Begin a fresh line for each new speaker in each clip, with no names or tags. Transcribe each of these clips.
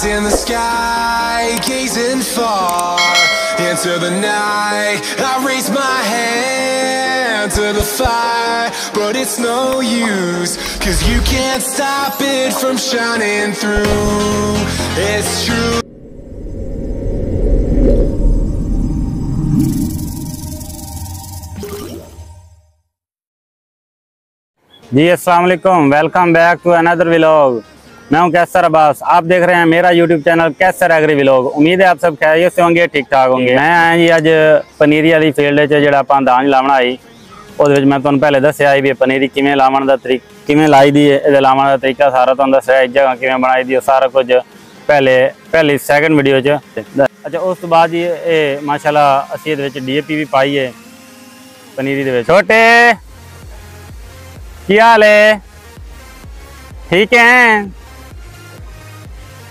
Eyes in the sky, gazing far into the night. I raise my hand to the fire, but it's no use, 'cause you can't stop it from shining through. It's true.
जी अस्सलाम वालेकुम, welcome back to another vlog. मैं हूं कैसर अब्बास, आप देख रहे हैं मेरा YouTube channel Kaiser agri vlog. उम्मीद है आप सब खैरियत से होंगे, ठीक ठाक होंगे। मैं आया जी अज पनीरी वाली फील्ड जो आप धांज लावण आई, उस मैं तुहानूं पहले दस्सिया भी पनीरी किवें लावण दा किवें लाई दी है, इहदे लावण दा तरीका सारा तुहानूं दस्सिया, जगह किवें बनाई दी, सारा कुछ पहली सैकंड वीडियो च। अच्छा, उस तो बाद जी ये माशाल्लाह असीं इहदे विच DAP भी पाई है पनीरी दे विच। छोटे क्या हाल है, ठीक है?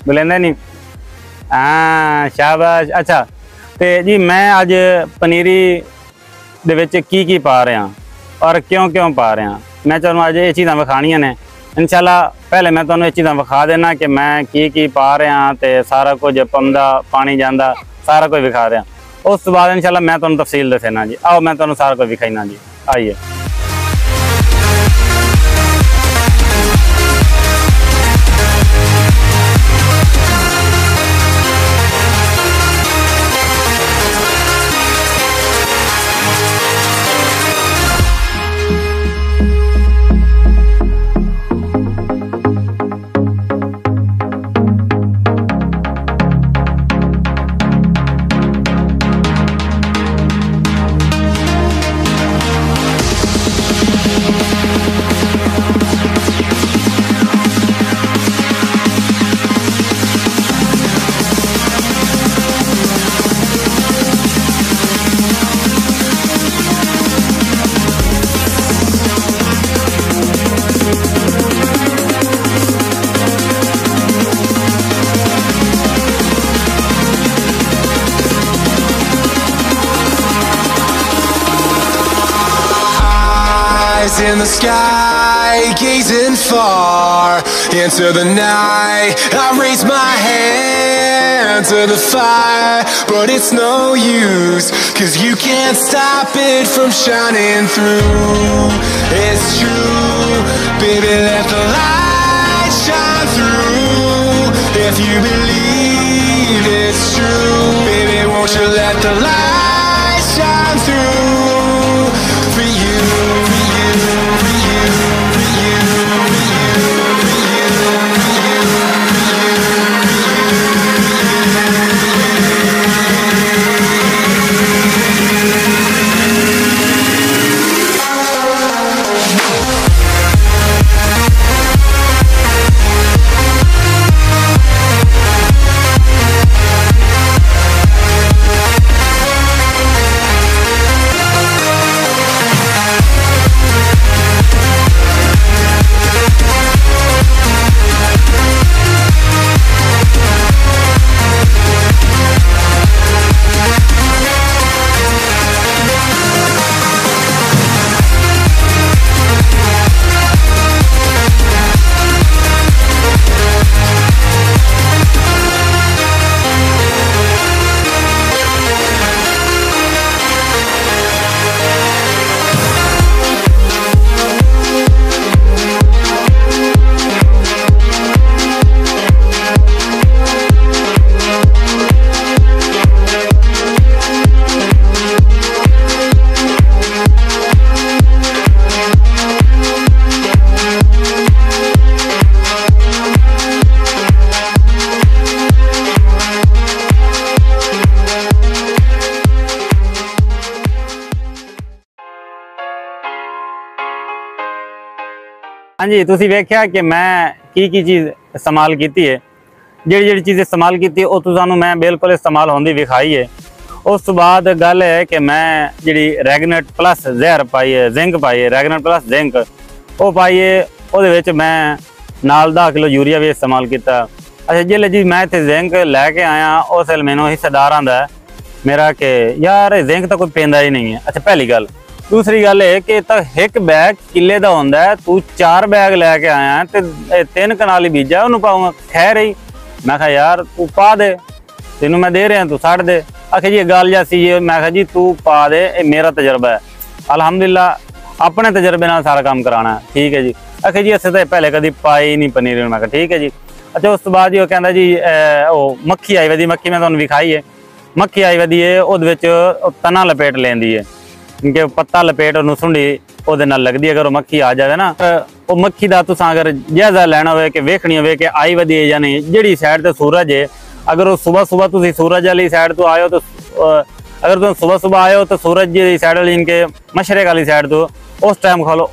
बुलेंदा नहीं? हाँ शाबाश। अच्छा तो जी मैं अज पनीरी दे विच की पा रहा और क्यों पा रहा, मैं तुहानूं अज ये चीज़ां विखाणियां ने। इंशाल्लाह पहले मैं तुहानूं ये चीज़ां विखा देना कि मैं की पा रहा, तो सारा कुछ पौंदा पानी जांदा सारा कुछ विखा रहा। उस तो बाद इंशाल्लाह मैं तुहानूं तफसील दसना जी। आओ मैं तुहानूं सारा कुछ विखाईना जी, आइए।
In the sky, gazing far into the night. I raise my hand to the fire, but it's no use, 'cause you can't stop it from shining through. It's true, baby, let the light shine through. If you believe it's true, baby, won't you let the light shine through for you.
हाँ जी, तुसी वेख्या कि मैं की चीज़ इस्तेमाल की है, जी चीज़ इस्तेमाल की वो तुसानू मैं बिल्कुल इस्तेमाल होंदी विखाई है। उस तो बाद गल है कि मैं जी रेगनेट प्लस जहर पाई है, जिंक पाई है, रेगनेट प्लस जिंक वो पाई है। वो मैं नाल 10 किलो यूरिया भी इस्तेमाल किया। अच्छा जिले जी मैं इतने जिंक लैके आया, उस वेले मैनू हिस्सेदार आंदा मेरा कि यार जिंक तो कोई पेंदा ही नहीं है। अच्छा पहली गल। दूसरी गल है कि एक बैग किले का होंदा है, तू 4 बैग लैके आया तो 3 कनाल ही बीजा उन्होंने पाऊंगा। खैर ही मैं कहा यार तू पा दे, तेनू मैं दे रहा तू सट दे। आखे जी गल जैसी है, मैं कहा जी तू पा दे, ये मेरा तजर्बा है, अल्हम्दुलिल्लाह अपने तजर्बे नाल सारा काम कराना है, ठीक है जी। आखे जी असें तो पहले कभी पाई नहीं पनीर, मैं कहा ठीक है जी। अच्छा उस तो बाद जी वो कहता जी मक्खी आई वधी, मक्खी मैं तुहानू विखाई है, मक्खी आई वधी है ਉਹਦੇ ਵਿੱਚ तना लपेट लेंदी है, इनके पत्ता लपेट और सुंडी ਉਹਦੇ ਨਾਲ लगदी है। अगर वो मक्खी आ जाए ना, वो मक्खी का तुसां अगर जायजा लेना हो कि वेखनी हो कि आई वधी है या नहीं, जिहड़ी साइड ते सूरज है, अगर वो सुबह सुबह तुसीं सूरज वाली साइड तो आए हो तो अगर तुम सुबह सुबह आए हो तो सूरज की साइड वाली इनके मशरक वाली साइड तो उस टाइम खलो,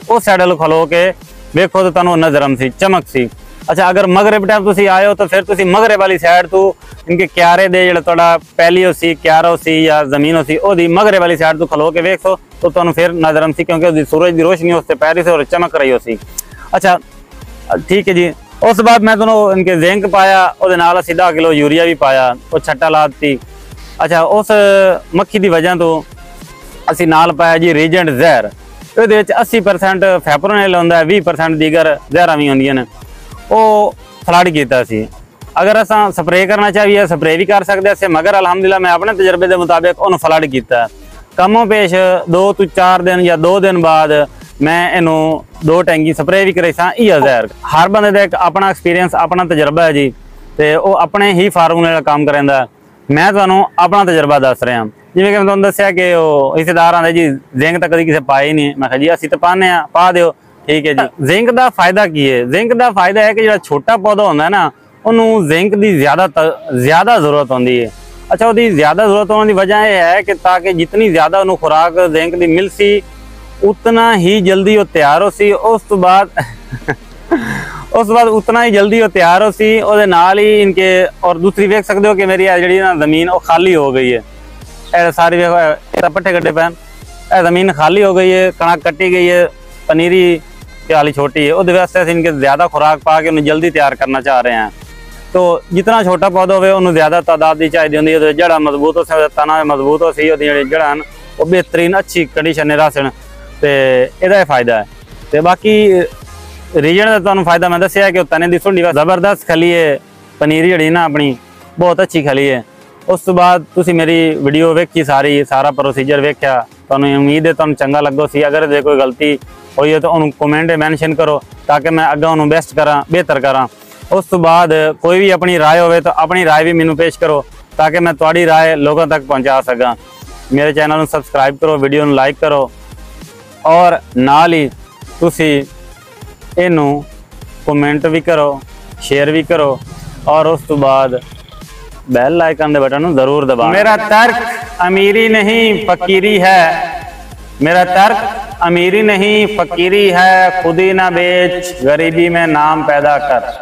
उस साइड वालों खलो के वेखो तो तुहानू नजरम सी, चमक सी। अच्छा अगर मगरब टाइम तुसीं आए हो तो फिर तुसीं मगरब वाली साइड तो इनके क्यारे दे जिहड़ा तुहाडा पैलियो सी, क्यारो सी या जमीनो सी, ओदी मगरब वाली साइड तो खलो के वेखो तो तुहानू फिर नजरम सी, क्योंकि उसदी सूरज की रोशनी उस ते पै रही सी और चमक रही हो सी। अच्छा ठीक है जी। उस बाद मैं तुहानू इनके जिंक पाया, उहदे नाल 10 किलो यूरिया भी पाया, वो छट्टा ला दी। अच्छा उस मक्खी की वजह तो असी नाल पाया जी रीजेंट जहर, ये 80% फैपरोनेल होंदा है, 20% दीगर जहरां भी होंदियां ने, वो फ्लड किया सी। अगर अस स्प्रे करना चाहिए स्प्रे भी कर सकते हैं, मगर अलहमदुलिल्लाह मैं अपने तजर्बे के मुताबिक उन्होंने फ्लड किया। कमों पेश 2 to 4 दिन या 2 दिन बाद मैं इनू 2 टैंकी स्प्रे भी कराई सा। जहर हर बंदे का एक अपना एक्सपीरियंस, अपना तजर्बा है जी, तो वह अपने ही फार्मूले का काम करांदा। मैं तुहानू अपना तजर्बा दस रहा, जिवें कि मैं तुहानू दस्सिया कि रिश्तेदार आंदे जी जिंक तो कभी किसी पाई नहीं, मैं कहा जी असीं तो पाने आ, पा दिओ, ठीक है जी। जिंक का फायदा की है? जिंक का फायदा है कि जो छोटा पौधा होंदा है ना, उन्होंने जिंक की ज़्यादा जरूरत होती है। अच्छा वो ज़्यादा जरूरत होने की वजह यह है कि ताकि जितनी ज़्यादा उन्होंने खुराक जिंक की मिल सी, उतना ही जल्दी वो तैयार हो सी। उस तो बाद उतना ही जल्दी वो तैयार हो सी, और नाल ही इनके और दूसरी वेख सकते हो कि मेरी जी ना जमीन वो खाली हो गई है, सारी पट्ठे कट्टे पैन, जमीन खाली हो गई है, कणक कट्टी गई है, पनीरी प्याली छोटी है, उस वास्ते इनके ज़्यादा खुराक पा के उन्हें जल्दी तैयार करना चाह रहे हैं। तो जितना छोटा पौधा हो उन्होंने ज़्यादा तादाद की चाहिए होंगी, जड़ा मजबूत हो सी, तना मजबूत हो सी, जड़ा वो बेहतरीन अच्छी कंडीशन रसन, तो यदा फायदा है। तो बाकी रीजन का तुहानू फायदा मैं दसिया कि तने की सुंडी जबरदस्त खली है, पनीर जी ना अपनी बहुत अच्छी खली है। उस तो बाद तुसी मेरी वीडियो वेखी सारा प्रोसीजर वेख्या, तुहानू उम्मीद है तुहानू चंगा लगो सी। अगर जे कोई गलती हुई है तो उन्होंने कमेंट मैंशन करो, ताकि मैं अगर उन्होंने बेस्ट करा, बेहतर करा। उस तो बाद कोई भी अपनी राय हो तो अपनी राय भी मैनू पेश करो, ताकि मैं तुहाडी राय लोगों तक पहुँचा सका। मेरे चैनल को सबसक्राइब करो, वीडियो को लाइक करो, और नाल ही तुसी इनू कमेंट भी करो, शेयर भी करो, और उस तो बाद बैल आइकन के बटन जरूर दबाओ। मेरा तर्क अमीरी नहीं फकीरी है, मेरा तर्क अमीरी नहीं फकीरी है, खुद ही ना बेच गरीबी में नाम पैदा कर।